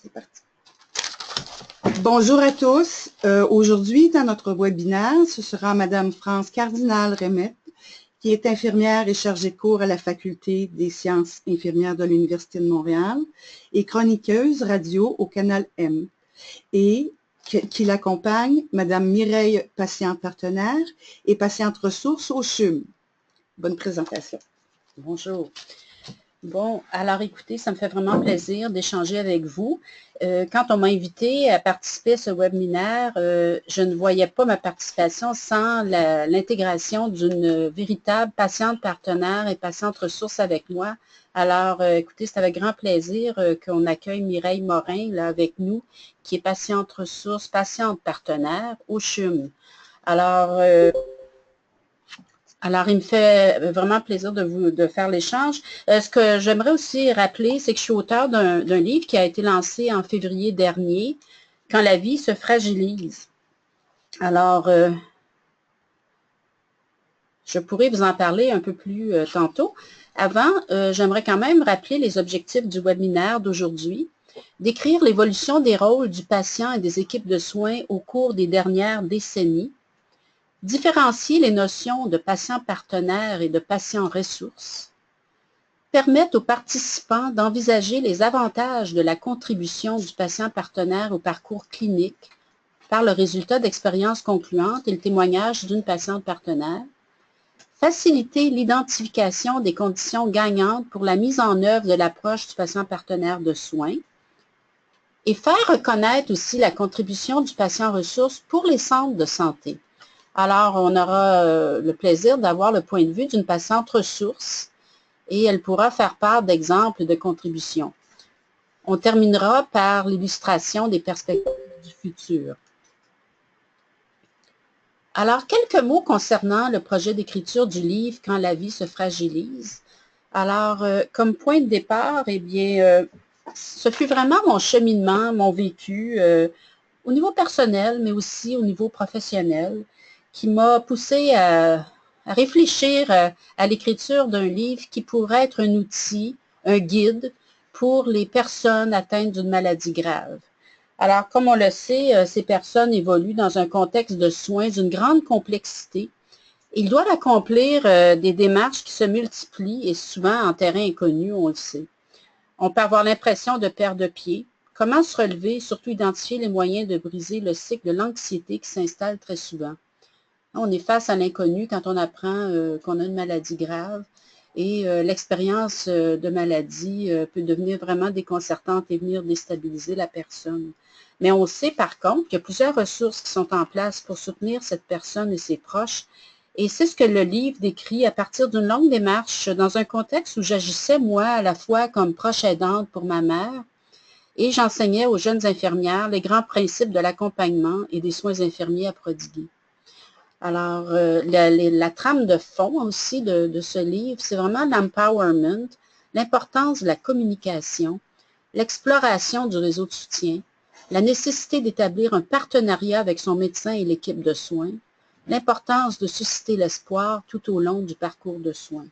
C'est parti. Bonjour à tous. Aujourd'hui, dans notre webinaire, ce sera Madame France Cardinal-Remette, qui est infirmière et chargée de cours à la Faculté des sciences infirmières de l'Université de Montréal et chroniqueuse radio au Canal M. Et qui l'accompagne, Madame Mireille, patiente partenaire et patiente ressource au CHUM. Bonne présentation. Bonjour. Bon, alors écoutez, ça me fait vraiment plaisir d'échanger avec vous. Quand on m'a invité à participer à ce webinaire, je ne voyais pas ma participation sans l'intégration d'une véritable patiente partenaire et patiente ressource avec moi. Alors, écoutez, c'est avec grand plaisir qu'on accueille Mireille Morin là, avec nous, qui est patiente ressource, patiente partenaire au CHUM. Alors, il me fait vraiment plaisir de faire l'échange. Ce que j'aimerais aussi rappeler, c'est que je suis auteure d'un livre qui a été lancé en février dernier, « Quand la vie se fragilise ». Alors, je pourrais vous en parler un peu plus tantôt. Avant, j'aimerais quand même rappeler les objectifs du webinaire d'aujourd'hui. Décrire l'évolution des rôles du patient et des équipes de soins au cours des dernières décennies. Différencier les notions de patient partenaire et de patient ressource, permettre aux participants d'envisager les avantages de la contribution du patient partenaire au parcours clinique par le résultat d'expériences concluantes et le témoignage d'une patiente partenaire, faciliter l'identification des conditions gagnantes pour la mise en œuvre de l'approche du patient partenaire de soins, et faire reconnaître aussi la contribution du patient ressource pour les centres de santé. Alors, on aura le plaisir d'avoir le point de vue d'une patiente ressource et elle pourra faire part d'exemples de contributions. On terminera par l'illustration des perspectives du futur. Alors, quelques mots concernant le projet d'écriture du livre « Quand la vie se fragilise ». Alors, comme point de départ, eh bien, ce fut vraiment mon cheminement, mon vécu au niveau personnel, mais aussi au niveau professionnel, qui m'a poussé à réfléchir à l'écriture d'un livre qui pourrait être un outil, un guide pour les personnes atteintes d'une maladie grave. Alors, comme on le sait, ces personnes évoluent dans un contexte de soins d'une grande complexité. Ils doivent accomplir des démarches qui se multiplient et souvent en terrain inconnu, on le sait. On peut avoir l'impression de perdre pied. Comment se relever et surtout identifier les moyens de briser le cycle de l'anxiété qui s'installe très souvent. On est face à l'inconnu quand on apprend qu'on a une maladie grave et l'expérience de maladie peut devenir vraiment déconcertante et venir déstabiliser la personne. Mais on sait par contre qu'il y a plusieurs ressources qui sont en place pour soutenir cette personne et ses proches. Et c'est ce que le livre décrit à partir d'une longue démarche dans un contexte où j'agissais, moi, à la fois comme proche aidante pour ma mère et j'enseignais aux jeunes infirmières les grands principes de l'accompagnement et des soins infirmiers à prodiguer. Alors, la trame de fond aussi de ce livre, c'est vraiment l'empowerment, l'importance de la communication, l'exploration du réseau de soutien, la nécessité d'établir un partenariat avec son médecin et l'équipe de soins, l'importance de susciter l'espoir tout au long du parcours de soins.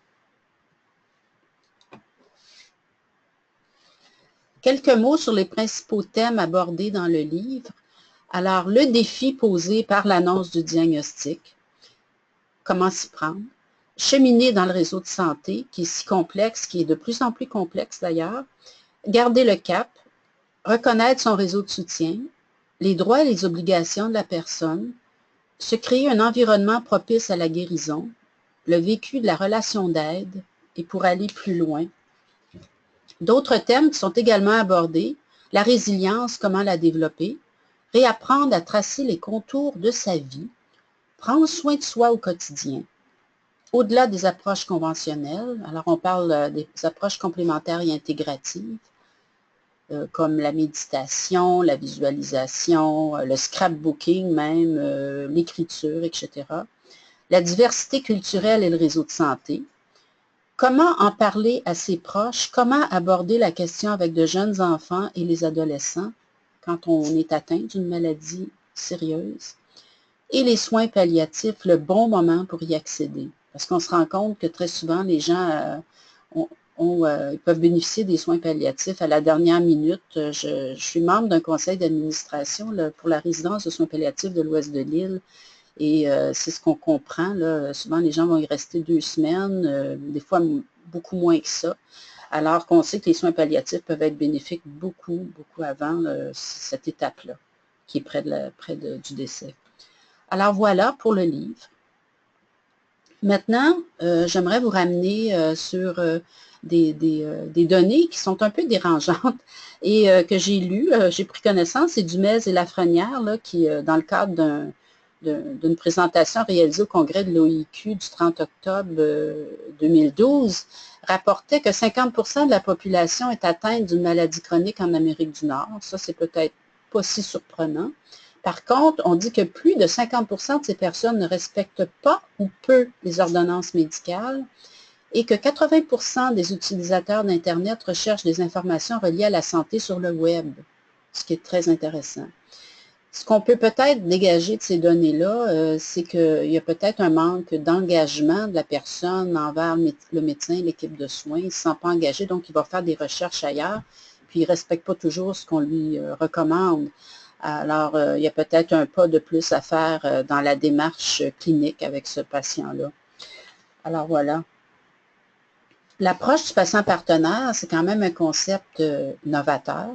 Quelques mots sur les principaux thèmes abordés dans le livre. Alors, le défi posé par l'annonce du diagnostic, comment s'y prendre, cheminer dans le réseau de santé, qui est si complexe, qui est de plus en plus complexe d'ailleurs, garder le cap, reconnaître son réseau de soutien, les droits et les obligations de la personne, se créer un environnement propice à la guérison, le vécu de la relation d'aide, et pour aller plus loin. D'autres thèmes qui sont également abordés, la résilience, comment la développer, réapprendre à tracer les contours de sa vie, prendre soin de soi au quotidien. Au-delà des approches conventionnelles, alors on parle des approches complémentaires et intégratives, comme la méditation, la visualisation, le scrapbooking même, l'écriture, etc. La diversité culturelle et le réseau de santé. Comment en parler à ses proches? Comment aborder la question avec de jeunes enfants et les adolescents quand on est atteint d'une maladie sérieuse? Et les soins palliatifs, le bon moment pour y accéder. Parce qu'on se rend compte que très souvent, les gens ils peuvent bénéficier des soins palliatifs à la dernière minute. Je suis membre d'un conseil d'administration pour la résidence de soins palliatifs de l'Ouest de l'île. Et c'est ce qu'on comprend. Là. Souvent, les gens vont y rester 2 semaines, des fois beaucoup moins que ça. Alors qu'on sait que les soins palliatifs peuvent être bénéfiques beaucoup avant cette étape-là, qui est près du décès. Alors voilà pour le livre. Maintenant, j'aimerais vous ramener sur des données qui sont un peu dérangeantes et que j'ai lues, j'ai pris connaissance, c'est Dumez et Lafrenière, là, qui, dans le cadre d'une présentation réalisée au congrès de l'OIQ du 30 octobre 2012, rapportait que 50% de la population est atteinte d'une maladie chronique en Amérique du Nord. Ça, c'est peut-être pas si surprenant. Par contre, on dit que plus de 50% de ces personnes ne respectent pas ou peu les ordonnances médicales et que 80% des utilisateurs d'Internet recherchent des informations reliées à la santé sur le web, ce qui est très intéressant. Ce qu'on peut peut-être dégager de ces données-là, c'est qu'il y a peut-être un manque d'engagement de la personne envers le médecin, l'équipe de soins. Il ne se sent pas engagé, donc il va faire des recherches ailleurs, puis il ne respecte pas toujours ce qu'on lui recommande. Alors, il y a peut-être un pas de plus à faire dans la démarche clinique avec ce patient-là. Alors, voilà. L'approche du patient partenaire, c'est quand même un concept novateur.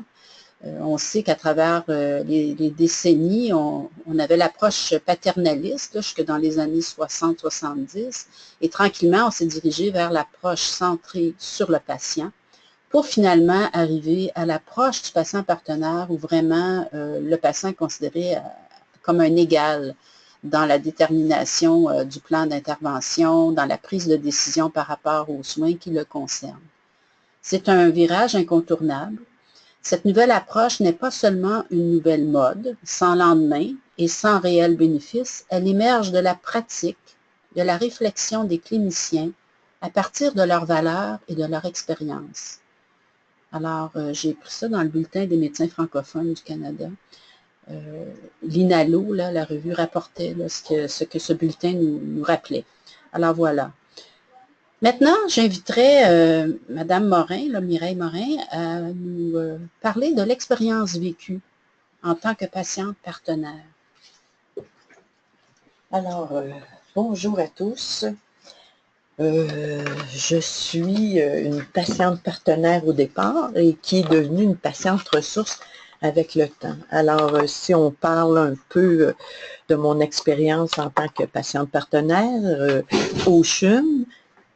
On sait qu'à travers les décennies, on avait l'approche paternaliste jusque dans les années 60-70 et tranquillement, on s'est dirigé vers l'approche centrée sur le patient pour finalement arriver à l'approche du patient partenaire où vraiment le patient est considéré comme un égal dans la détermination du plan d'intervention, dans la prise de décision par rapport aux soins qui le concernent. C'est un virage incontournable. Cette nouvelle approche n'est pas seulement une nouvelle mode, sans lendemain et sans réel bénéfice, elle émerge de la pratique, de la réflexion des cliniciens à partir de leurs valeurs et de leur expérience. Alors, j'ai pris ça dans le bulletin des médecins francophones du Canada. L'INALO, là, la revue, rapportait là, ce que ce bulletin nous rappelait. Alors, voilà. Maintenant, j'inviterai Mme Morin, là, Mireille Morin, à nous parler de l'expérience vécue en tant que patiente partenaire. Alors, bonjour à tous. Je suis une patiente partenaire au départ et qui est devenue une patiente ressource avec le temps. Alors, si on parle un peu de mon expérience en tant que patiente partenaire, au CHUM,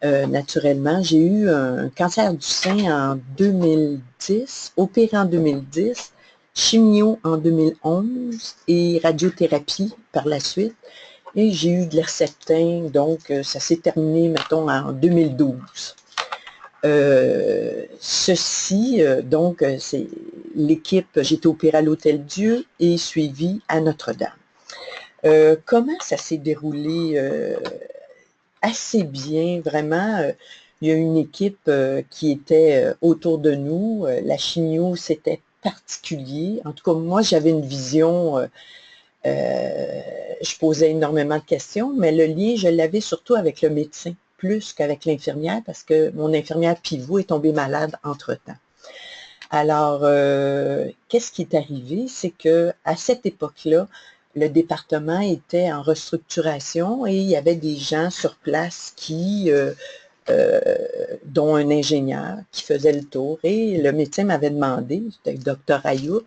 naturellement, j'ai eu un cancer du sein en 2010, opéré en 2010, chimio en 2011 et radiothérapie par la suite. Et j'ai eu de l'Herceptin, donc ça s'est terminé, mettons, en 2012. Donc, c'est l'équipe, j'ai été opérée à l'Hôtel-Dieu et suivie à Notre-Dame. Comment ça s'est déroulé? Assez bien, vraiment. Il y a une équipe qui était autour de nous. La chimio, c'était particulier. En tout cas, moi, j'avais une vision, je posais énormément de questions, mais le lien, je l'avais surtout avec le médecin, plus qu'avec l'infirmière, parce que mon infirmière pivot est tombée malade entre-temps. Alors, qu'est-ce qui est arrivé? C'est qu'à cette époque-là, le département était en restructuration et il y avait des gens sur place dont un ingénieur qui faisait le tour. Et le médecin m'avait demandé, le docteur Ayoub,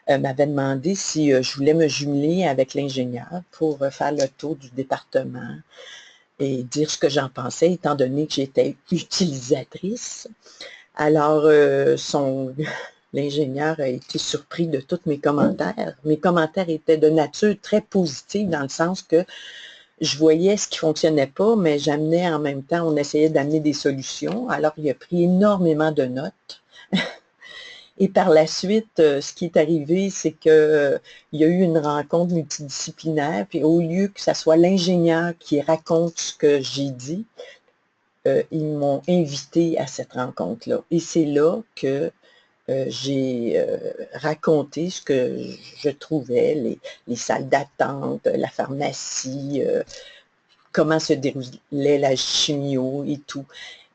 m'avait demandé si je voulais me jumeler avec l'ingénieur pour faire le tour du département et dire ce que j'en pensais, étant donné que j'étais utilisatrice. Alors, l'ingénieur a été surpris de tous mes commentaires. Mes commentaires étaient de nature très positive dans le sens que je voyais ce qui ne fonctionnait pas, mais j'amenais en même temps, on essayait d'amener des solutions. Alors, il a pris énormément de notes. Et par la suite, ce qui est arrivé, c'est qu'il y a eu une rencontre multidisciplinaire, puis au lieu que ce soit l'ingénieur qui raconte ce que j'ai dit, ils m'ont invité à cette rencontre-là. Et c'est là que j'ai raconté ce que je trouvais, les salles d'attente, la pharmacie, comment se déroulait la chimio et tout.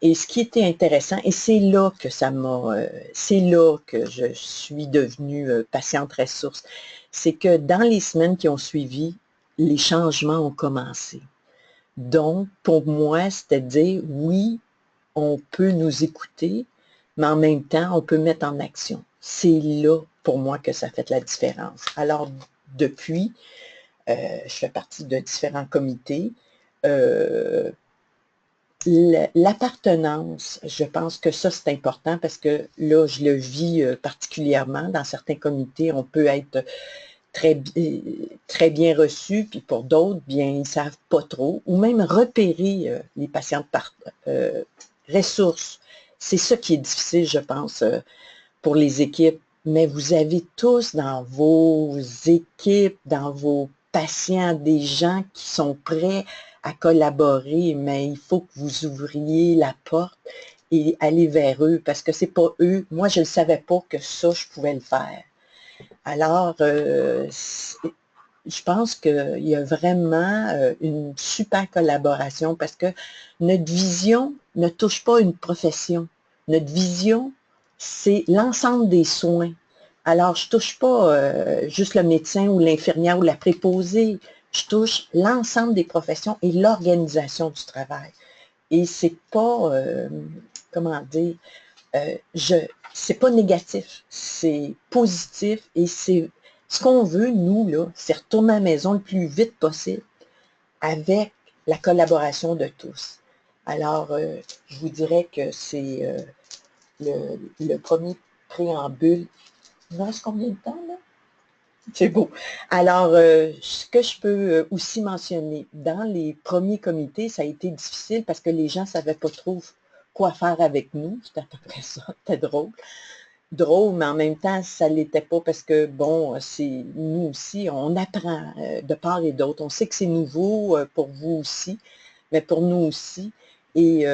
Et ce qui était intéressant, et c'est là que c'est là que je suis devenue patiente ressource, c'est que dans les semaines qui ont suivi, les changements ont commencé. Donc, pour moi, c'était de dire, oui, on peut nous écouter, mais en même temps, on peut mettre en action. C'est là, pour moi, que ça fait la différence. Alors, depuis, je fais partie de différents comités. L'appartenance, je pense que ça, c'est important parce que là, je le vis particulièrement. Dans certains comités, on peut être très bien reçu, puis pour d'autres, bien, ils ne savent pas trop, ou même repérer les patients par ressources. C'est ça qui est difficile, je pense, pour les équipes. Mais vous avez tous dans vos équipes, dans vos patients, des gens qui sont prêts à collaborer, mais il faut que vous ouvriez la porte et aller vers eux, parce que c'est pas eux. Moi, je ne savais pas que ça, je pouvais le faire. Alors, je pense qu'il y a vraiment une super collaboration parce que notre vision ne touche pas une profession. Notre vision, c'est l'ensemble des soins. Alors, je ne touche pas juste le médecin ou l'infirmière ou la préposée. Je touche l'ensemble des professions et l'organisation du travail. Et c'est pas, comment dire, c'est pas négatif, c'est positif et c'est ce qu'on veut, nous, là, c'est retourner à la maison le plus vite possible avec la collaboration de tous. Alors, je vous dirais que c'est le premier préambule. Il me reste combien de temps, là? C'est beau. Alors, ce que je peux aussi mentionner, dans les premiers comités, ça a été difficile parce que les gens ne savaient pas trop quoi faire avec nous. C'était à peu près ça, c'était drôle. Drôle, mais en même temps, ça ne l'était pas parce que, bon, c'est nous aussi, on apprend de part et d'autre. On sait que c'est nouveau pour vous aussi, mais pour nous aussi. Et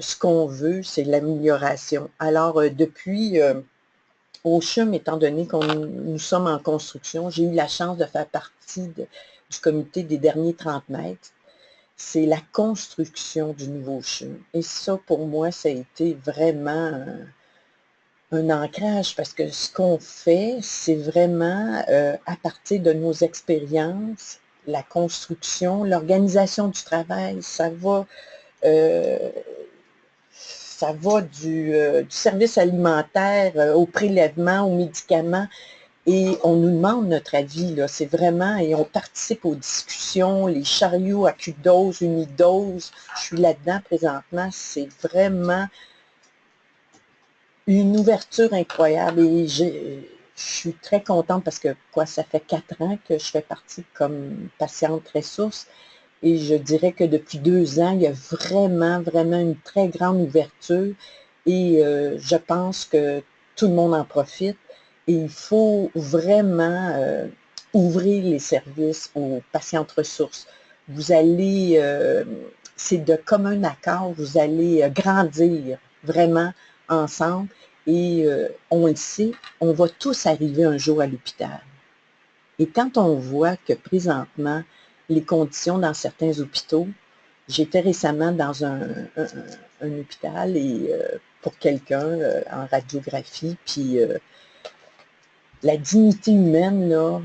ce qu'on veut, c'est l'amélioration. Alors, depuis au CHUM, étant donné que nous sommes en construction, j'ai eu la chance de faire partie du comité des derniers 30 mètres. C'est la construction du nouveau CHUM. Et ça, pour moi, ça a été vraiment un ancrage parce que ce qu'on fait, c'est vraiment à partir de nos expériences, la construction, l'organisation du travail, ça va du service alimentaire au prélèvement, aux médicaments, et on nous demande notre avis, là, c'est vraiment, et on participe aux discussions, les chariots à cul dose, unidose, je suis là-dedans présentement, c'est vraiment une ouverture incroyable et je suis très contente parce que ça fait 4 ans que je fais partie comme patiente ressource et je dirais que depuis 2 ans, il y a vraiment, vraiment une très grande ouverture et je pense que tout le monde en profite et il faut vraiment ouvrir les services aux patientes ressources. Vous allez, c'est de commun accord, vous allez grandir vraiment ensemble et on le sait, on va tous arriver un jour à l'hôpital. Et quand on voit que présentement, les conditions dans certains hôpitaux, j'étais récemment dans un hôpital et pour quelqu'un en radiographie, puis la dignité humaine, là,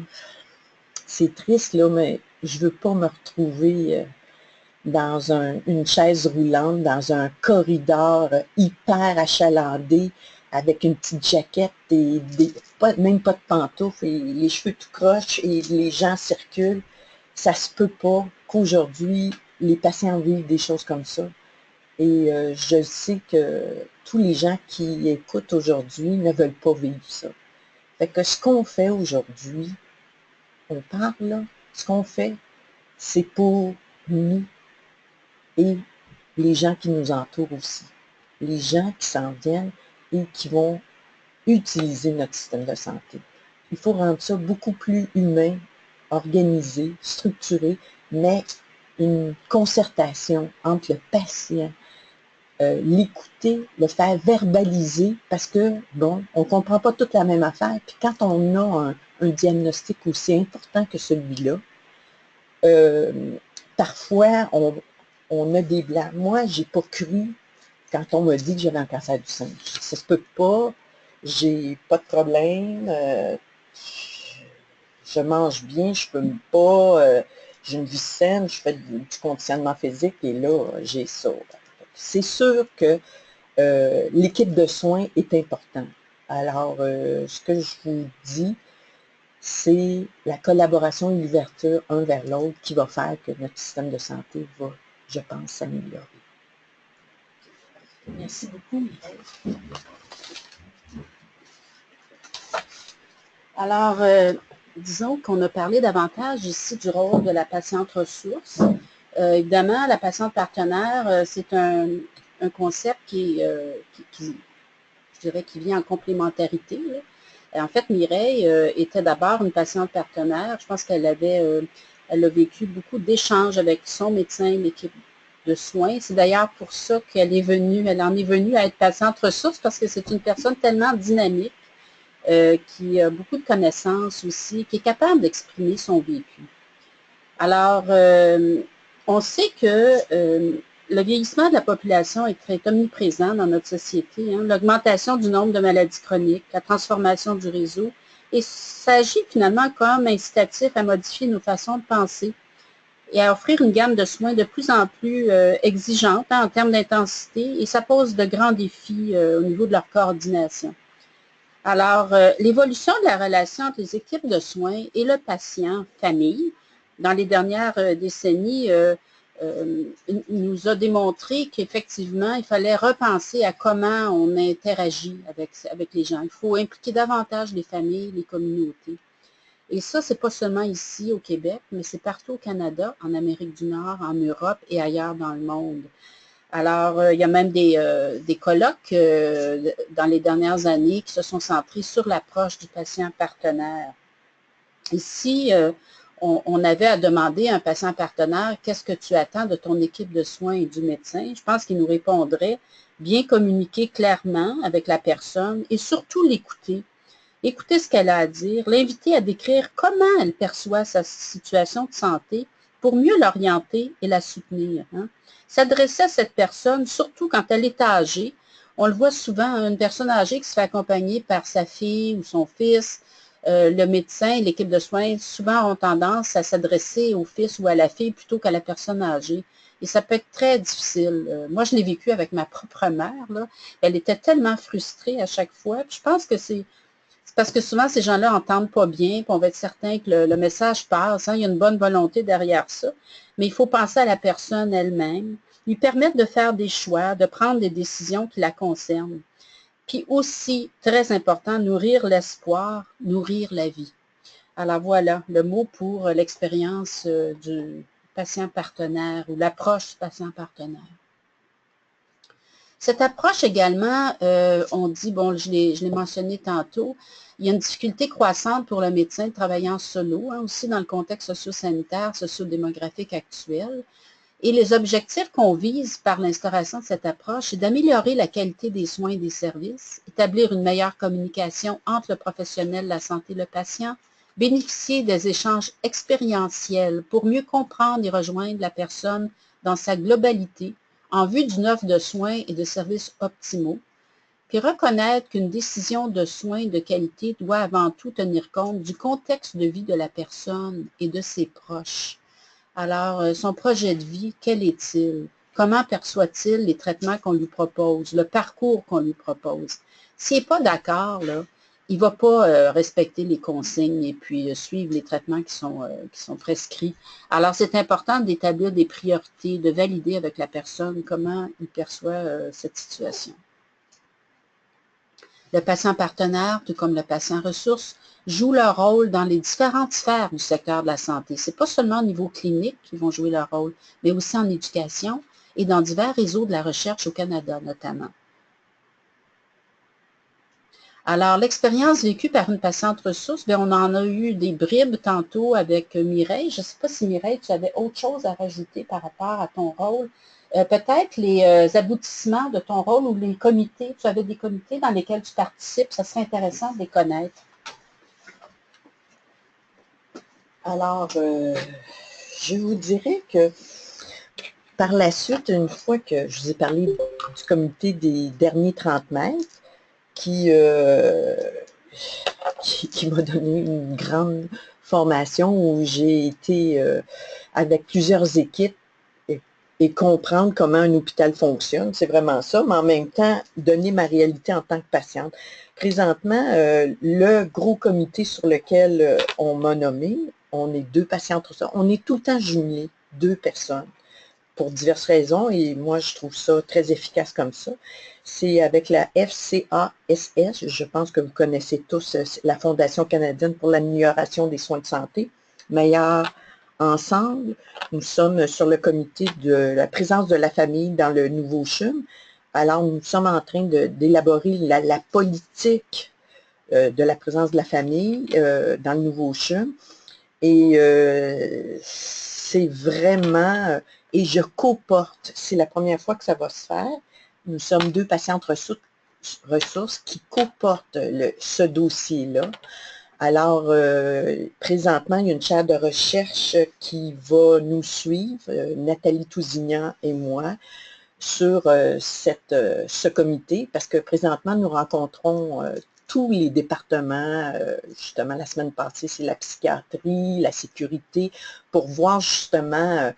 c'est triste, là, mais je ne veux pas me retrouver dans une chaise roulante, dans un corridor hyper achalandé, avec une petite jaquette et même pas de pantoufles, et les cheveux tout croches et les gens circulent. Ça se peut pas qu'aujourd'hui, les patients vivent des choses comme ça. Et je sais que tous les gens qui écoutent aujourd'hui ne veulent pas vivre ça. Fait que ce qu'on fait aujourd'hui, on parle là, ce qu'on fait, c'est pour nous et les gens qui nous entourent aussi. Les gens qui s'en viennent et qui vont utiliser notre système de santé. Il faut rendre ça beaucoup plus humain, organisé, structuré, mais une concertation entre le patient, l'écouter, le faire verbaliser, parce que, bon, on ne comprend pas toute la même affaire. Puis quand on a un diagnostic aussi important que celui-là, parfois, on a des blancs. Moi, je n'ai pas cru quand on m'a dit que j'avais un cancer du sein. Ça se peut pas, j'ai pas de problème, je mange bien, je fume pas, j'ai une vie saine, je fais du conditionnement physique et là, j'ai ça. C'est sûr que l'équipe de soins est importante. Alors, ce que je vous dis, c'est la collaboration et l'ouverture un vers l'autre qui va faire que notre système de santé va, je pense, s'améliorer. Merci beaucoup, Mireille. Alors, disons qu'on a parlé davantage ici du rôle de la patiente ressource. Évidemment, la patiente partenaire, c'est un concept qui je dirais, qui vient en complémentarité. Là. En fait, Mireille était d'abord une patiente partenaire. Je pense qu'elle elle a vécu beaucoup d'échanges avec son médecin, l'équipe de soins. C'est d'ailleurs pour ça qu'elle en est venue à être patiente ressource parce que c'est une personne tellement dynamique, qui a beaucoup de connaissances aussi, qui est capable d'exprimer son vécu. Alors, on sait que le vieillissement de la population est très omniprésent dans notre société. Hein, l'augmentation du nombre de maladies chroniques, la transformation du réseau, et ça agit finalement comme incitatif à modifier nos façons de penser et à offrir une gamme de soins de plus en plus exigeante en termes d'intensité, et ça pose de grands défis au niveau de leur coordination. Alors, l'évolution de la relation entre les équipes de soins et le patient, famille, dans les dernières décennies, nous a démontré qu'effectivement, il fallait repenser à comment on interagit avec les gens. Il faut impliquer davantage les familles, les communautés. Et ça, c'est pas seulement ici au Québec, mais c'est partout au Canada, en Amérique du Nord, en Europe et ailleurs dans le monde. Alors, il y a même des colloques dans les dernières années qui se sont centrés sur l'approche du patient partenaire. Ici, on avait à demander à un patient partenaire, qu'est-ce que tu attends de ton équipe de soins et du médecin? Je pense qu'il nous répondrait, bien communiquer clairement avec la personne et surtout l'écouter. Écouter ce qu'elle a à dire, l'inviter à décrire comment elle perçoit sa situation de santé pour mieux l'orienter et la soutenir. Hein. S'adresser à cette personne, surtout quand elle est âgée. On le voit souvent, une personne âgée qui se fait accompagner par sa fille ou son fils, le médecin, l'équipe de soins, souvent ont tendance à s'adresser au fils ou à la fille plutôt qu'à la personne âgée. Et ça peut être très difficile. Moi, je l'ai vécu avec ma propre mère. Là. Elle était tellement frustrée à chaque fois. Puis je pense que c'est parce que souvent, ces gens-là n'entendent pas bien, puis on va être certain que le message passe. Hein, il y a une bonne volonté derrière ça. Mais il faut penser à la personne elle-même, lui permettre de faire des choix, de prendre des décisions qui la concernent. Puis aussi, très important, nourrir l'espoir, nourrir la vie. Alors voilà, le mot pour l'expérience du patient partenaire ou l'approche du patient partenaire. Cette approche également, on dit, bon, je l'ai mentionné tantôt, il y a une difficulté croissante pour le médecin de travailler en solo, hein, aussi dans le contexte socio-sanitaire, socio-démographique actuel. Et les objectifs qu'on vise par l'instauration de cette approche, c'est d'améliorer la qualité des soins et des services, établir une meilleure communication entre le professionnel de la santé et le patient, bénéficier des échanges expérientiels pour mieux comprendre et rejoindre la personne dans sa globalité en vue d'une offre de soins et de services optimaux, puis reconnaître qu'une décision de soins de qualité doit avant tout tenir compte du contexte de vie de la personne et de ses proches. Alors, son projet de vie, quel est-il? Comment perçoit-il les traitements qu'on lui propose, le parcours qu'on lui propose? S'il n'est pas d'accord, là, il ne va pas respecter les consignes et puis suivre les traitements qui sont prescrits. Alors, c'est important d'établir des priorités, de valider avec la personne comment il perçoit cette situation. Le patient partenaire, tout comme le patient ressource, jouent leur rôle dans les différentes sphères du secteur de la santé. Ce n'est pas seulement au niveau clinique qu'ils vont jouer leur rôle, mais aussi en éducation et dans divers réseaux de la recherche au Canada notamment. Alors, l'expérience vécue par une patiente ressource, bien, on en a eu des bribes tantôt avec Mireille. Je ne sais pas si Mireille, tu avais autre chose à rajouter par rapport à ton rôle. Peut-être les aboutissements de ton rôle ou les comités. Tu avais des comités dans lesquels tu participes. Ça serait intéressant de les connaître. Alors, je vous dirais que Par la suite, une fois que je vous ai parlé du comité des derniers 30 mètres, qui m'a donné une grande formation où j'ai été avec plusieurs équipes et comprendre comment un hôpital fonctionne, c'est vraiment ça, mais en même temps, donner ma réalité en tant que patiente. Présentement, le gros comité sur lequel on m'a nommé, on est 2 patientes, on est tout le temps jumelés, 2 personnes, pour diverses raisons, et moi, je trouve ça très efficace comme ça. C'est avec la FCASS, je pense que vous connaissez tous la Fondation canadienne pour l'amélioration des soins de santé, Meilleur ensemble. Nous sommes sur le comité de la présence de la famille dans le nouveau CHUM. Alors, nous sommes en train d'élaborer la politique de la présence de la famille dans le nouveau CHUM. Et c'est vraiment, et je coporte, c'est la première fois que ça va se faire. Nous sommes 2 patientes ressources qui coportent ce dossier-là. Alors, présentement, il y a une chaire de recherche qui va nous suivre, Nathalie Tousignan et moi, sur ce comité, parce que présentement, nous rencontrons tous les départements, justement, la semaine passée, c'est la psychiatrie, la sécurité, pour voir justement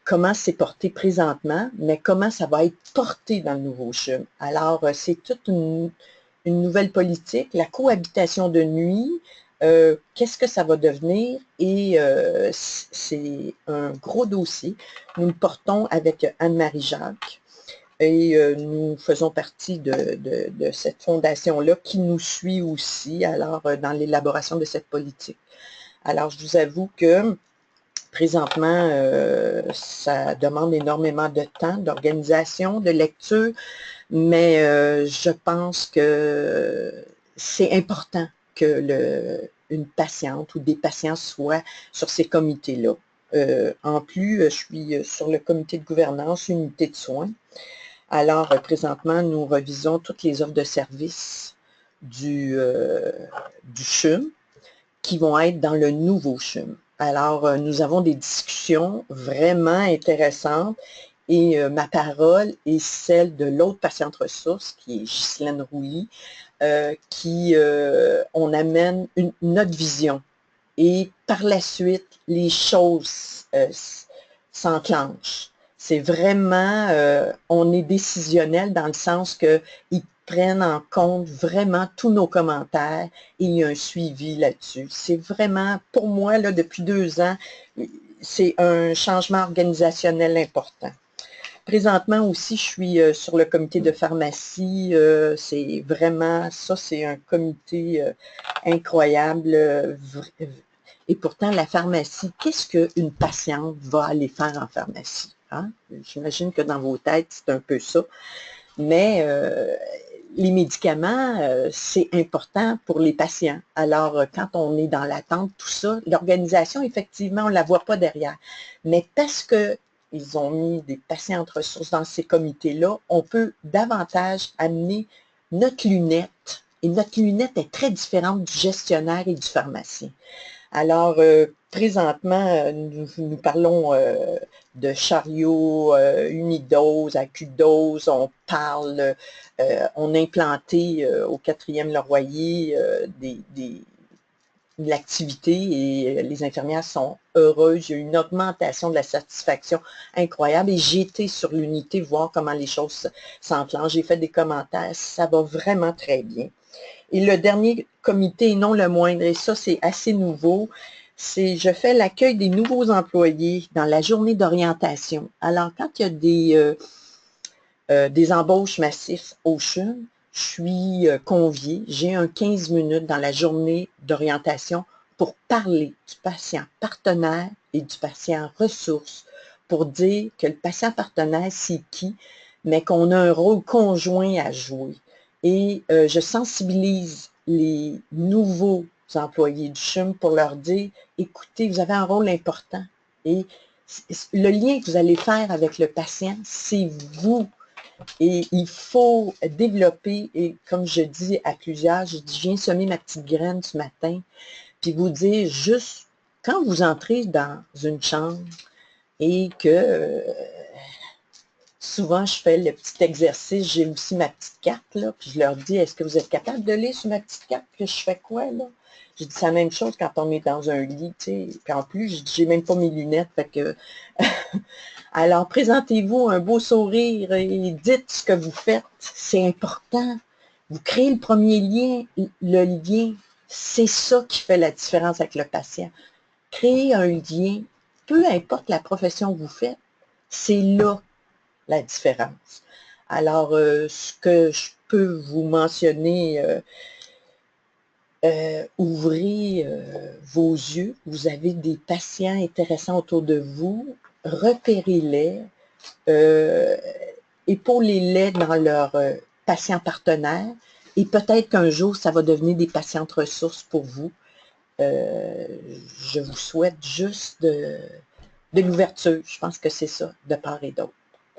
comment c'est porté présentement, mais comment ça va être porté dans le nouveau CHUM. Alors, c'est toute une nouvelle politique, la cohabitation de nuit, qu'est-ce que ça va devenir? Et c'est un gros dossier. Nous le portons avec Anne-Marie Jacques et nous faisons partie de cette fondation-là qui nous suit aussi alors dans l'élaboration de cette politique. Alors, je vous avoue que présentement, ça demande énormément de temps, d'organisation, de lecture, mais je pense que c'est important que une patiente ou des patients soient sur ces comités-là. En plus, je suis sur le comité de gouvernance, unité de soins. Alors, présentement, nous revisons toutes les offres de services du CHUM qui vont être dans le nouveau CHUM. Alors, nous avons des discussions vraiment intéressantes et ma parole est celle de l'autre patiente ressource, qui est Ghislaine Rouilly, on amène notre vision. Et par la suite, les choses s'enclenchent. C'est vraiment, on est décisionnel dans le sens qu'ils prennent en compte vraiment tous nos commentaires et il y a un suivi là-dessus. C'est vraiment, pour moi, là, depuis 2 ans, c'est un changement organisationnel important. Présentement aussi, je suis sur le comité de pharmacie. C'est vraiment, ça, c'est un comité incroyable. Et pourtant, la pharmacie, qu'est-ce qu'une patiente va aller faire en pharmacie? Hein? J'imagine que dans vos têtes, c'est un peu ça. Mais les médicaments, c'est important pour les patients. Alors, quand on est dans l'attente, tout ça, l'organisation, effectivement, on ne la voit pas derrière. Mais parce qu'ils ont mis des patientes ressources dans ces comités-là, on peut davantage amener notre lunette. Et notre lunette est très différente du gestionnaire et du pharmacien. Alors, présentement, nous parlons de chariot, unidose, acudose, on parle, on a implanté au 4e Laurier l'activité et les infirmières sont heureuses. Il y a une augmentation de la satisfaction incroyable et j'ai été sur l'unité voir comment les choses s'enclenchent. J'ai fait des commentaires, ça va vraiment très bien. Et le dernier comité, et non le moindre, et ça c'est assez nouveau, c'est je fais l'accueil des nouveaux employés dans la journée d'orientation. Alors quand il y a des embauches massives au CHUM, je suis conviée, j'ai un 15 minutes dans la journée d'orientation pour parler du patient partenaire et du patient ressource, pour dire que le patient partenaire c'est qui, mais qu'on a un rôle conjoint à jouer. Et je sensibilise les nouveaux employés du CHUM pour leur dire, écoutez, vous avez un rôle important et le lien que vous allez faire avec le patient, c'est vous. Et il faut développer, et comme je dis à plusieurs, je viens semer ma petite graine ce matin, puis vous dire juste, quand vous entrez dans une chambre, et que souvent je fais le petit exercice, j'ai aussi ma petite carte, là, puis je leur dis, est-ce que vous êtes capable de lire sur ma petite carte que je fais quoi, là? Je dis, c'est la même chose quand on est dans un lit, tu sais, puis en plus, je dis, j'ai même pas mes lunettes, fait que... Alors, présentez-vous un beau sourire et dites ce que vous faites, c'est important. Vous créez le premier lien, le lien, c'est ça qui fait la différence avec le patient. Créer un lien, peu importe la profession que vous faites, c'est là la différence. Alors, ce que je peux vous mentionner, ouvrez vos yeux, vous avez des patients intéressants autour de vous, repérez-les, épaulez-les dans leurs patients partenaires, et peut-être qu'un jour, ça va devenir des patientes ressources pour vous. Je vous souhaite juste de l'ouverture. Je pense que c'est ça, de part et d'autre.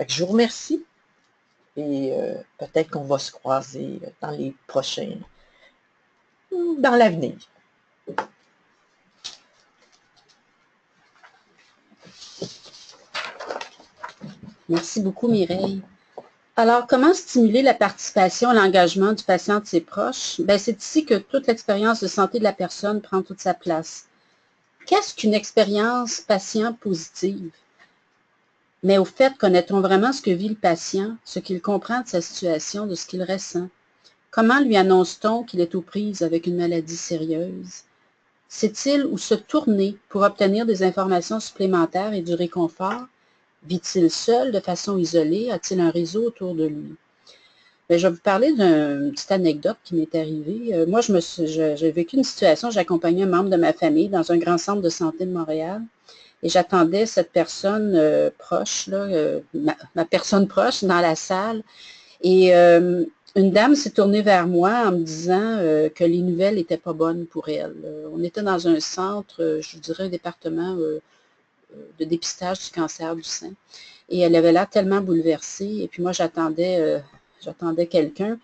Je vous remercie et peut-être qu'on va se croiser dans les prochains, dans l'avenir. Merci beaucoup, Mireille. Alors, comment stimuler la participation et l'engagement du patient et de ses proches? Bien, c'est ici que toute l'expérience de santé de la personne prend toute sa place. Qu'est-ce qu'une expérience patient positive? Mais au fait, connaît-on vraiment ce que vit le patient, ce qu'il comprend de sa situation, de ce qu'il ressent? Comment lui annonce-t-on qu'il est aux prises avec une maladie sérieuse? Sait-il où se tourner pour obtenir des informations supplémentaires et du réconfort? Vit-il seul, de façon isolée? A-t-il un réseau autour de lui? Bien, je vais vous parler d'une petite anecdote qui m'est arrivée. Moi, j'ai vécu une situation, j'accompagnais un membre de ma famille dans un grand centre de santé de Montréal et j'attendais cette personne proche, là, ma personne proche dans la salle. Et une dame s'est tournée vers moi en me disant que les nouvelles n'étaient pas bonnes pour elle. On était dans un centre, je vous dirais un département de dépistage du cancer du sein. Et elle avait l'air tellement bouleversée. Et puis moi, j'attendais quelqu'un.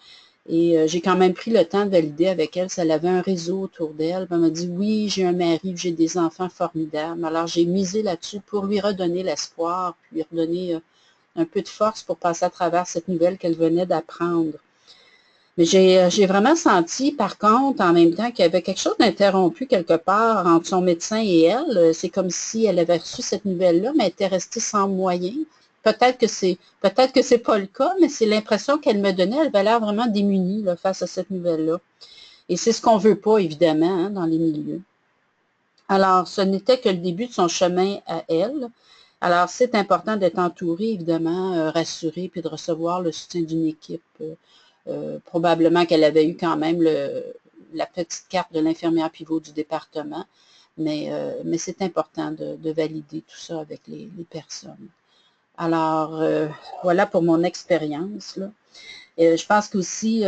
Et j'ai quand même pris le temps de valider avec elle si elle avait un réseau autour d'elle. Elle m'a dit, oui, j'ai un mari, j'ai des enfants formidables. Alors, j'ai misé là-dessus pour lui redonner l'espoir, puis lui redonner un peu de force pour passer à travers cette nouvelle qu'elle venait d'apprendre. Mais j'ai vraiment senti, par contre, en même temps, qu'il y avait quelque chose d'interrompu quelque part entre son médecin et elle. C'est comme si elle avait reçu cette nouvelle-là, mais elle était restée sans moyens. Peut-être que c'est pas le cas, mais c'est l'impression qu'elle me donnait. Elle avait l'air vraiment démunie là, face à cette nouvelle-là. Et c'est ce qu'on veut pas, évidemment, hein, dans les milieux. Alors, ce n'était que le début de son chemin à elle. Alors, c'est important d'être entouré, évidemment, rassuré, puis de recevoir le soutien d'une équipe. Probablement qu'elle avait eu quand même la petite carte de l'infirmière pivot du département, mais c'est important de valider tout ça avec les personnes. Alors, voilà pour mon expérience. Je pense qu'aussi,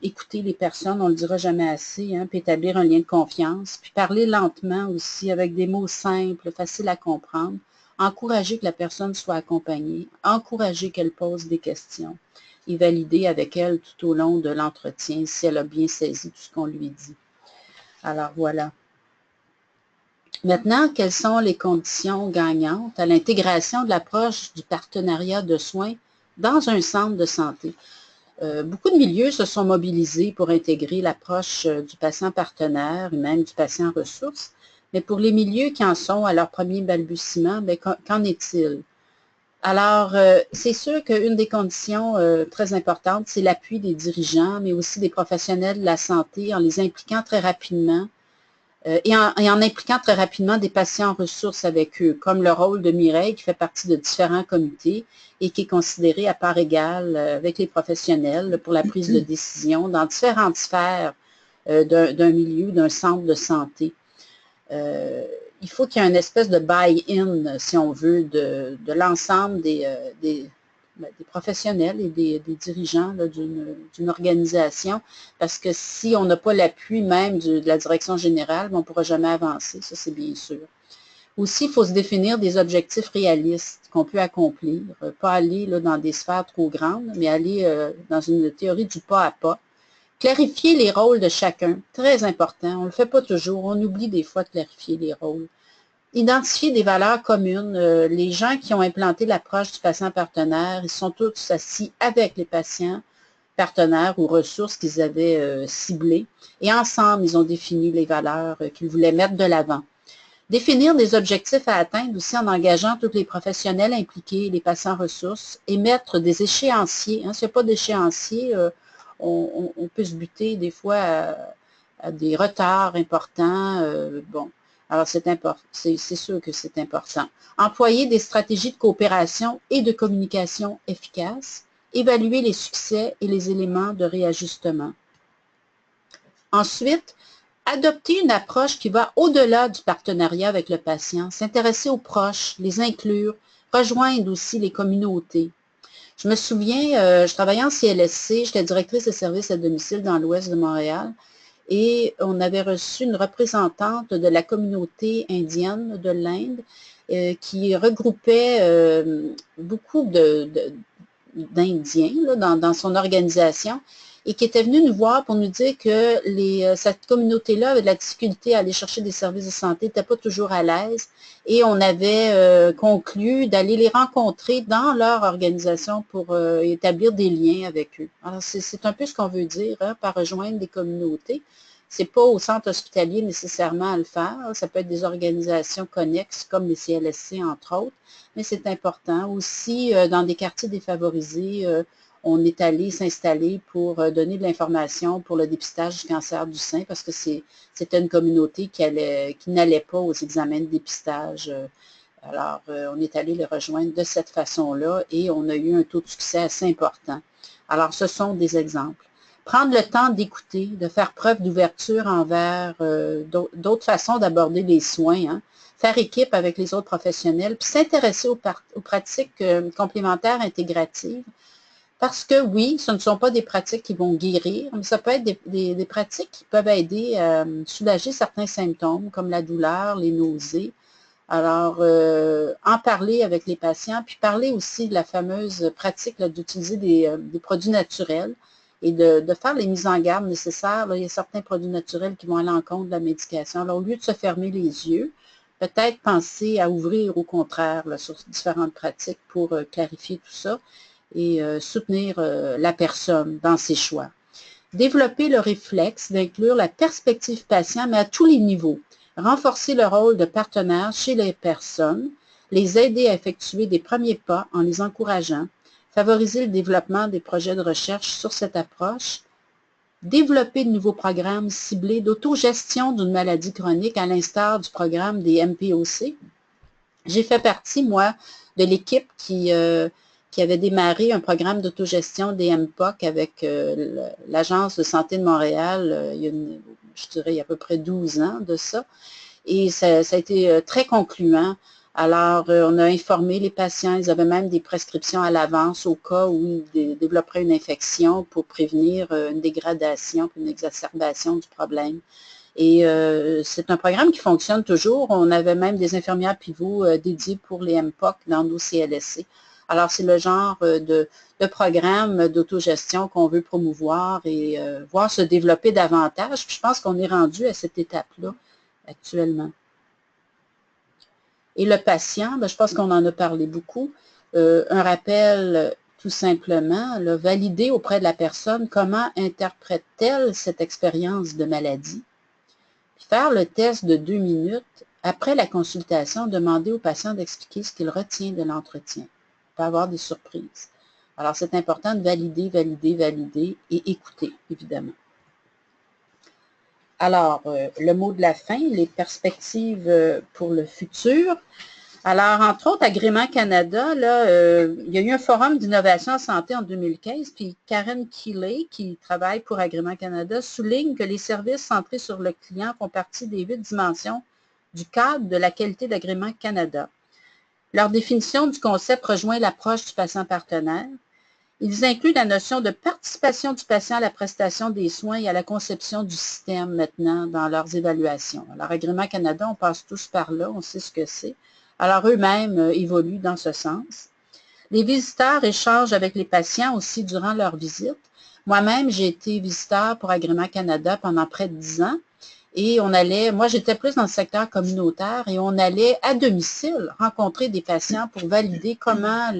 écouter les personnes, on ne le dira jamais assez, hein, puis établir un lien de confiance, puis parler lentement aussi, avec des mots simples, faciles à comprendre, encourager que la personne soit accompagnée, encourager qu'elle pose des questions et valider avec elle tout au long de l'entretien si elle a bien saisi tout ce qu'on lui dit. Alors, voilà. Maintenant, quelles sont les conditions gagnantes à l'intégration de l'approche du partenariat de soins dans un centre de santé? Beaucoup de milieux se sont mobilisés pour intégrer l'approche du patient partenaire et même du patient ressource, mais pour les milieux qui en sont à leur premier balbutiement, qu'en est-il? Alors, c'est sûr qu'une des conditions très importantes, c'est l'appui des dirigeants, mais aussi des professionnels de la santé en les impliquant très rapidement et en impliquant très rapidement des patients en ressources avec eux, comme le rôle de Mireille qui fait partie de différents comités et qui est considéré à part égale avec les professionnels pour la prise de décision dans différentes sphères d'un milieu, d'un centre de santé. Il faut qu'il y ait une espèce de buy-in, si on veut, de l'ensemble des professionnels et des dirigeants d'une organisation, parce que si on n'a pas l'appui même de la direction générale, on ne pourra jamais avancer, ça c'est bien sûr. Aussi, il faut se définir des objectifs réalistes qu'on peut accomplir, pas aller là, dans des sphères trop grandes, mais aller dans une théorie du pas à pas. Clarifier les rôles de chacun, très important. On ne le fait pas toujours. On oublie des fois de clarifier les rôles. Identifier des valeurs communes. Les gens qui ont implanté l'approche du patient partenaire, ils sont tous assis avec les patients partenaires ou ressources qu'ils avaient ciblées. Et ensemble, ils ont défini les valeurs qu'ils voulaient mettre de l'avant. Définir des objectifs à atteindre aussi en engageant tous les professionnels impliqués, les patients ressources, et mettre des échéanciers. Hein. S'il n'y a pas d'échéancier, on peut se buter des fois à des retards importants. Bon, alors c'est sûr que c'est important. Employer des stratégies de coopération et de communication efficaces. Évaluer les succès et les éléments de réajustement. Ensuite, adopter une approche qui va au-delà du partenariat avec le patient, s'intéresser aux proches, les inclure, rejoindre aussi les communautés. Je me souviens, je travaillais en CLSC, j'étais directrice de services à domicile dans l'ouest de Montréal et on avait reçu une représentante de la communauté indienne de l'Inde qui regroupait beaucoup d'Indiens dans son organisation et qui était venue nous voir pour nous dire que cette communauté-là avait de la difficulté à aller chercher des services de santé, n'était pas toujours à l'aise et on avait conclu d'aller les rencontrer dans leur organisation pour établir des liens avec eux. Alors, c'est un peu ce qu'on veut dire par rejoindre des communautés. Ce n'est pas au centre hospitalier nécessairement à le faire. Ça peut être des organisations connexes comme les CLSC, entre autres, mais c'est important. Aussi, dans des quartiers défavorisés, on est allé s'installer pour donner de l'information pour le dépistage du cancer du sein parce que c'était une communauté qui n'allait pas aux examens de dépistage. Alors, on est allé les rejoindre de cette façon-là et on a eu un taux de succès assez important. Alors, ce sont des exemples. Prendre le temps d'écouter, de faire preuve d'ouverture envers d'autres façons d'aborder les soins, hein. Faire équipe avec les autres professionnels, puis s'intéresser aux pratiques complémentaires intégratives. Parce que oui, ce ne sont pas des pratiques qui vont guérir, mais ça peut être des pratiques qui peuvent aider à soulager certains symptômes comme la douleur, les nausées. Alors, en parler avec les patients, puis parler aussi de la fameuse pratique d'utiliser des produits naturels et de faire les mises en garde nécessaires. Là, il y a certains produits naturels qui vont à l'encontre de la médication. Alors, au lieu de se fermer les yeux, peut-être penser à ouvrir au contraire là, sur différentes pratiques pour clarifier tout ça et soutenir la personne dans ses choix. Développer le réflexe d'inclure la perspective patient, mais à tous les niveaux. Renforcer le rôle de partenaire chez les personnes, les aider à effectuer des premiers pas en les encourageant, favoriser le développement des projets de recherche sur cette approche, développer de nouveaux programmes ciblés d'autogestion d'une maladie chronique à l'instar du programme des MPOC. J'ai fait partie, moi, de l'équipe qui avait démarré un programme d'autogestion des MPOC avec l'Agence de santé de Montréal, je dirais il y a à peu près 12 ans de ça. Et ça a été très concluant. Alors, on a informé les patients, ils avaient même des prescriptions à l'avance au cas où ils développeraient une infection pour prévenir une dégradation, une exacerbation du problème. Et c'est un programme qui fonctionne toujours. On avait même des infirmières pivots dédiées pour les MPOC dans nos CLSC. Alors, c'est le genre de programme d'autogestion qu'on veut promouvoir et voir se développer davantage. Puis je pense qu'on est rendu à cette étape-là actuellement. Et le patient, je pense qu'on en a parlé beaucoup. Un rappel tout simplement, valider auprès de la personne comment interprète-t-elle cette expérience de maladie. Puis faire le test de 2 minutes. Après la consultation, demander au patient d'expliquer ce qu'il retient de l'entretien. Il peut y avoir des surprises. Alors, c'est important de valider, valider, valider et écouter, évidemment. Alors, le mot de la fin, les perspectives pour le futur. Alors, entre autres, Agrément Canada, là, il y a eu un forum d'innovation en santé en 2015, puis Karen Keeley, qui travaille pour Agrément Canada, souligne que les services centrés sur le client font partie des 8 dimensions du cadre de la qualité d'Agrément Canada. Leur définition du concept rejoint l'approche du patient partenaire. Ils incluent la notion de participation du patient à la prestation des soins et à la conception du système maintenant dans leurs évaluations. Alors, Agrément Canada, on passe tous par là, on sait ce que c'est. Alors, eux-mêmes évoluent dans ce sens. Les visiteurs échangent avec les patients aussi durant leur visite. Moi-même, j'ai été visiteur pour Agrément Canada pendant près de 10 ans Et on allait, moi j'étais plus dans le secteur communautaire, et on allait à domicile rencontrer des patients pour valider comment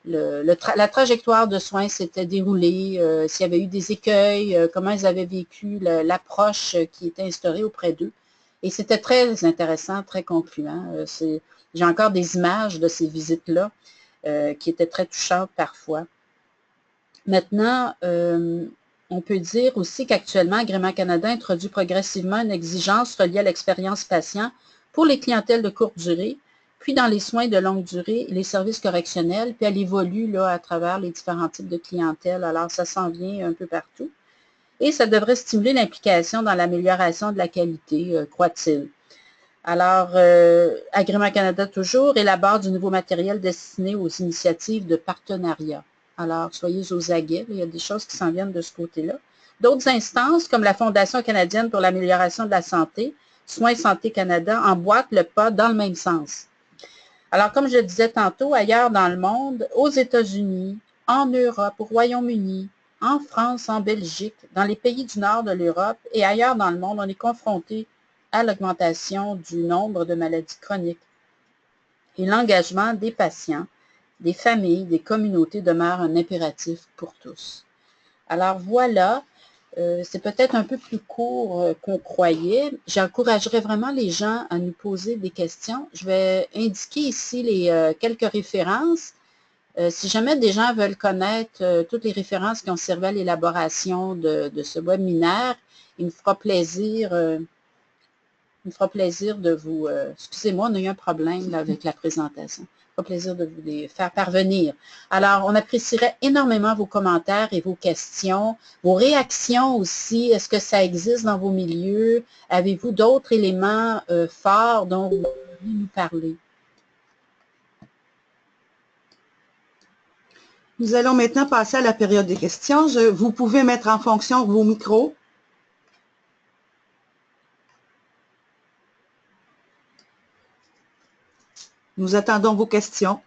la trajectoire de soins s'était déroulée, s'il y avait eu des écueils, comment ils avaient vécu l'approche qui était instaurée auprès d'eux. Et c'était très intéressant, très concluant. J'ai encore des images de ces visites-là qui étaient très touchantes parfois. Maintenant, on peut dire aussi qu'actuellement, Agrément Canada introduit progressivement une exigence reliée à l'expérience patient pour les clientèles de courte durée, puis dans les soins de longue durée, les services correctionnels, puis elle évolue là, à travers les différents types de clientèle. Alors, ça s'en vient un peu partout. Et ça devrait stimuler l'implication dans l'amélioration de la qualité, croit-il. Alors, Agrément Canada toujours élabore du nouveau matériel destiné aux initiatives de partenariat. Alors, soyez aux aguets, il y a des choses qui s'en viennent de ce côté-là. D'autres instances, comme la Fondation canadienne pour l'amélioration de la santé, Soins Santé Canada, emboîtent le pas dans le même sens. Alors, comme je le disais tantôt, ailleurs dans le monde, aux États-Unis, en Europe, au Royaume-Uni, en France, en Belgique, dans les pays du nord de l'Europe et ailleurs dans le monde, on est confronté à l'augmentation du nombre de maladies chroniques. Et l'engagement des patients, des familles, des communautés demeure un impératif pour tous. Alors voilà, c'est peut-être un peu plus court qu'on croyait. J'encouragerais vraiment les gens à nous poser des questions. Je vais indiquer ici quelques références. Si jamais des gens veulent connaître toutes les références qui ont servi à l'élaboration de ce webinaire, il me fera plaisir de vous... excusez-moi, on a eu un problème là, avec la présentation. Il me fera plaisir de vous les faire parvenir. Alors, on apprécierait énormément vos commentaires et vos questions, vos réactions aussi. Est-ce que ça existe dans vos milieux? Avez-vous d'autres éléments forts dont vous voulez nous parler? Nous allons maintenant passer à la période des questions. Vous pouvez mettre en fonction vos micros. Nous attendons vos questions.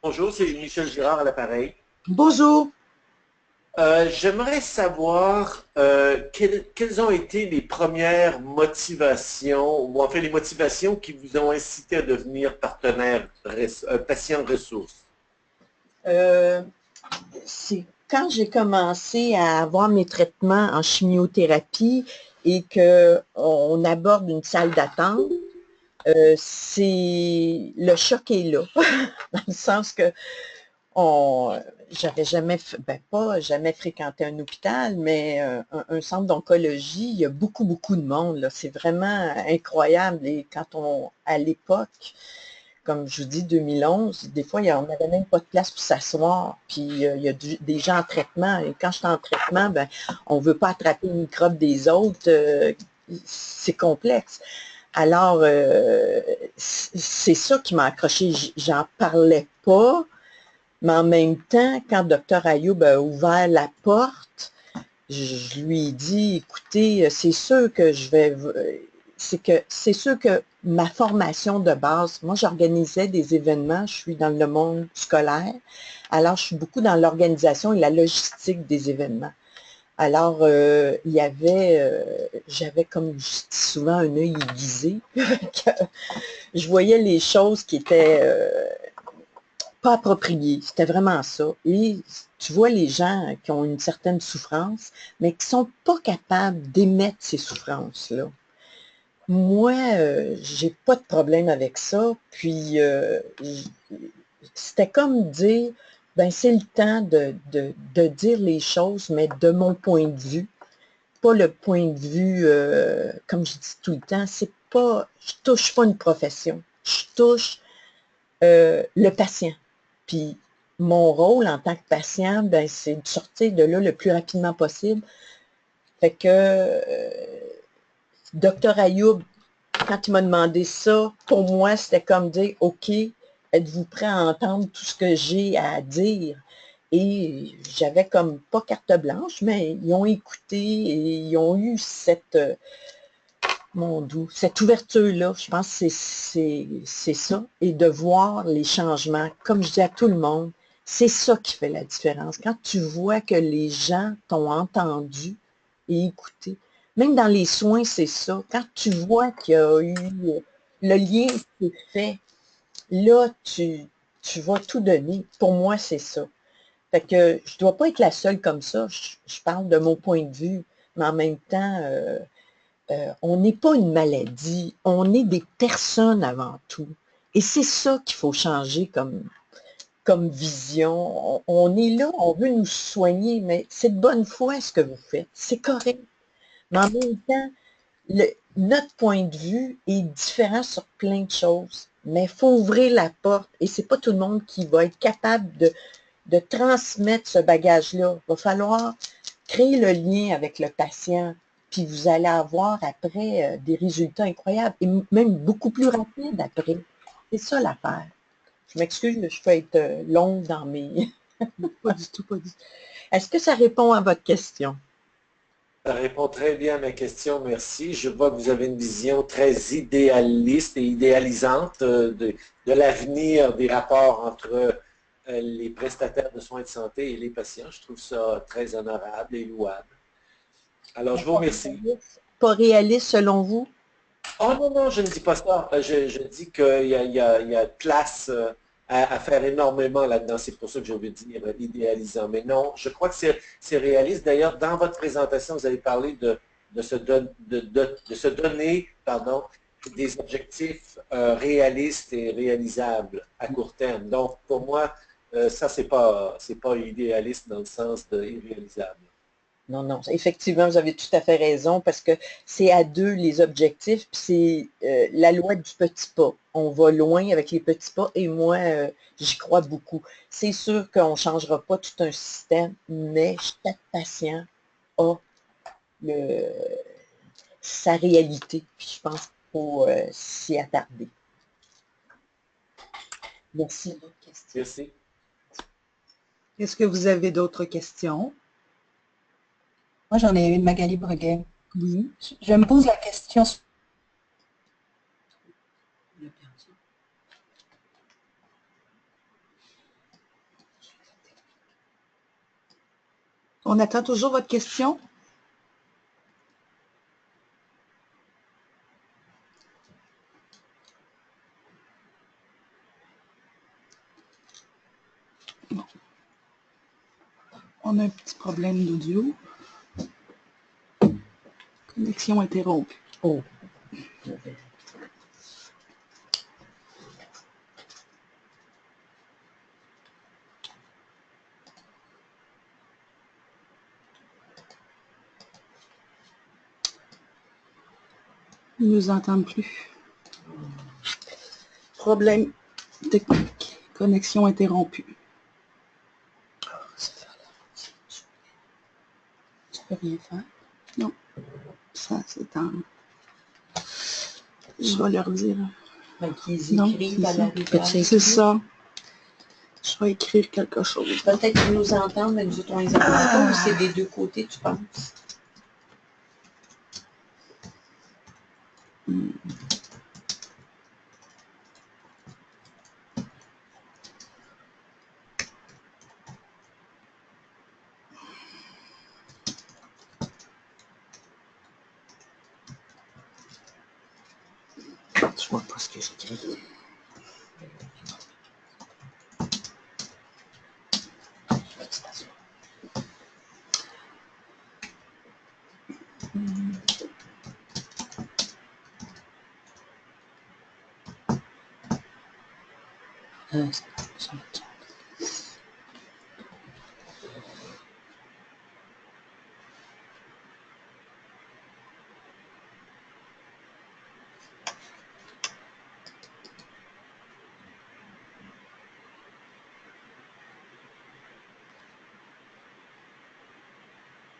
Bonjour, c'est Michel Girard à l'appareil. Bonjour. J'aimerais savoir quelles ont été les premières motivations, ou en fait les motivations qui vous ont incité à devenir partenaire patient ressources. C'est quand j'ai commencé à avoir mes traitements en chimiothérapie et qu'on aborde une salle d'attente, le choc est là, dans le sens que j'avais jamais, pas jamais fréquenté un hôpital, mais un centre d'oncologie, il y a beaucoup, beaucoup de monde. C'est vraiment incroyable. Et à l'époque, comme je vous dis, 2011, des fois, on n'avait même pas de place pour s'asseoir. Puis, il y a des gens en traitement. Et quand je suis en traitement, on ne veut pas attraper le microbe des autres. C'est complexe. Alors, c'est ça qui m'a accroché. J'en parlais pas, mais en même temps, quand Dr Ayoub a ouvert la porte, je lui ai dit, écoutez, c'est sûr que c'est sûr que ma formation de base, moi j'organisais des événements, je suis dans le monde scolaire, alors je suis beaucoup dans l'organisation et la logistique des événements. Alors, j'avais comme je dis souvent un œil aiguisé, que je voyais les choses qui étaient pas appropriées, c'était vraiment ça. Et tu vois les gens qui ont une certaine souffrance, mais qui ne sont pas capables d'émettre ces souffrances-là. Moi, j'ai pas de problème avec ça. Puis, c'était comme dire, c'est le temps de dire les choses, mais de mon point de vue. Pas le point de vue, comme je dis tout le temps, je touche pas une profession. Je touche le patient. Puis, mon rôle en tant que patient, c'est de sortir de là le plus rapidement possible. Fait que Dr Ayoub, quand il m'a demandé ça, pour moi, c'était comme dire, OK, êtes-vous prêt à entendre tout ce que j'ai à dire? Et j'avais comme pas carte blanche, mais ils ont écouté et ils ont eu cette ouverture-là. Je pense que c'est ça. Et de voir les changements. Comme je dis à tout le monde, C'est ça qui fait la différence. Quand tu vois que les gens t'ont entendu et écouté, même dans les soins, c'est ça. Quand tu vois qu'il y a eu le lien qui est fait, là, tu vas tout donner. Pour moi, c'est ça. Fait que je ne dois pas être la seule comme ça. Je parle de mon point de vue, mais en même temps, on n'est pas une maladie, on est des personnes avant tout. Et c'est ça qu'il faut changer comme vision. On est là, on veut nous soigner, mais c'est de bonne foi ce que vous faites. C'est correct. Mais en même temps, notre point de vue est différent sur plein de choses. Mais il faut ouvrir la porte et c'est pas tout le monde qui va être capable de transmettre ce bagage-là. Il va falloir créer le lien avec le patient, puis vous allez avoir après des résultats incroyables et même beaucoup plus rapides après. C'est ça l'affaire. Je m'excuse, je peux être longue dans mes... Pas du tout, pas du tout. Est-ce que ça répond à votre question? Ça répond très bien à ma question, merci. Je vois que vous avez une vision très idéaliste et idéalisante de l'avenir des rapports entre les prestataires de soins de santé et les patients. Je trouve ça très honorable et louable. Alors, je vous remercie. Pas réaliste selon vous? Oh non, non, je ne dis pas ça. Je dis qu'il y a place à faire énormément là-dedans. C'est pour ça que je veux dire idéalisant. Mais non, je crois que c'est réaliste. D'ailleurs, dans votre présentation, vous avez parlé de se donner pardon, des objectifs réalistes et réalisables à court terme. Donc, pour moi, ça, c'est pas idéaliste dans le sens de irréalisable. Non, non, effectivement, vous avez tout à fait raison parce que c'est à deux les objectifs, puis c'est la loi du petit pas. On va loin avec les petits pas et moi, j'y crois beaucoup. C'est sûr qu'on ne changera pas tout un système, mais chaque patient a sa réalité. Puis je pense qu'il faut s'y attarder. Merci. Merci. Est-ce que vous avez d'autres questions? Moi, j'en ai une, Magali Breguet. Oui. Je me pose la question. On attend toujours votre question? Bon. On a un petit problème d'audio. Connexion interrompue. Oh. Ils ne nous entendent plus. Problème technique. Connexion interrompue. Tu peux rien faire. Non. Ça, c'est en... Je vais leur dire. Qu'ils écrivent à la C'est ça. Je vais écrire quelque chose. Peut-être qu'ils nous entendent, mais nous autres, on les entend pas, ou c'est des deux côtés, tu penses? Je vois pas ce que j'écris.